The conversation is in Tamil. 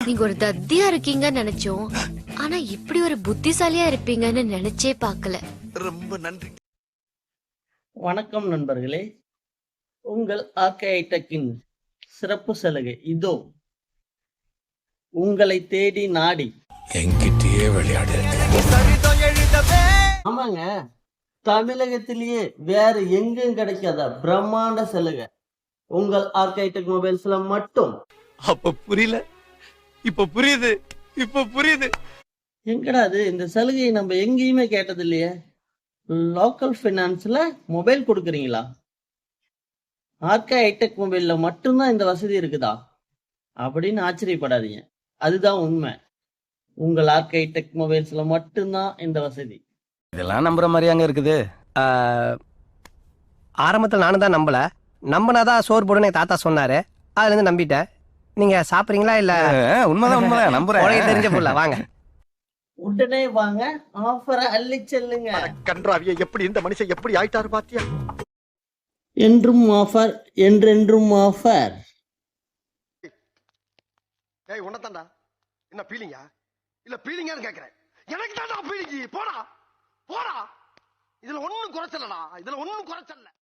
நீங்க ஒரு தத்தியா இருக்கீங்கன்னு நினைச்சோம். ஆனா இப்படி ஒரு புத்திசாலியா இருப்பீங்கன்னு நினைச்சே பார்க்கல. ரொம்ப நன்றி. வணக்கம் நண்பர்களே, உங்கள் ஆர்கேடெக்கின் சிறப்பு சலுகை இதோ உங்களை தேடி நாடி. என்கிட்டயே விளையாடு. ஆமாங்க, தமிழகத்திலேயே வேற எங்கும் கிடைக்காத பிரம்மாண்ட சலுகை உங்கள் ஆர்கேடெக் மொபைல்ஸ்ல மட்டும். அப்ப புரியல, இப்ப புரியுது, இப்ப புரியுது. எங்கடா அது? இந்த சலுகையை நம்ம எங்கேயுமே கேட்டது இல்லையே. லோக்கல் ஃபைனான்ஸ்ல மொபைல் கொடுக்குறீங்களா? ஆர்கே ஹைடெக் மொபைல்ல மட்டும்தான் இந்த வசதி இருக்குதா அப்படின்னு ஆச்சரியப்படாதீங்க. அதுதான் உண்மை. உங்கள் ஆர்கே ஹைடெக் மொபைல்ஸ்ல மட்டும்தான் இந்த வசதி. இதெல்லாம் நம்புற மாதிரியாங்க இருக்குது. ஆரம்பத்தில் நானும் தான் நம்பல. நம்பினாதான் சோறு போடுன்னு என் தாத்தா சொன்னாரு. அதுல இருந்து நம்பிட்டேன். நீங்க சாப்பிடுறீங்களா இல்ல? உண்மைதான் உண்மைதான் நம்புறேன். உலகம் தெரிஞ்ச புள்ள வாங்க. உடனே வாங்க, ஆஃபரை அள்ளி செல்லுங்க. கன்றாவிய எப்படி இந்த மனுஷன் எப்படி ஆயிட்டாரு பாத்தியா? என்றும் ஆஃபர், என்றென்றும் ஆஃபர். ஏய் உன்னதான்டா என்ன பீலிங்கா இல்ல பீலிங்கான்னு கேக்குறேன். எனக்கு தான்டா பீலிங்கி. போடா போடா, இதுல ஒண்ணும் குறைச்சலடா, இதுல ஒண்ணும் குறைச்சல.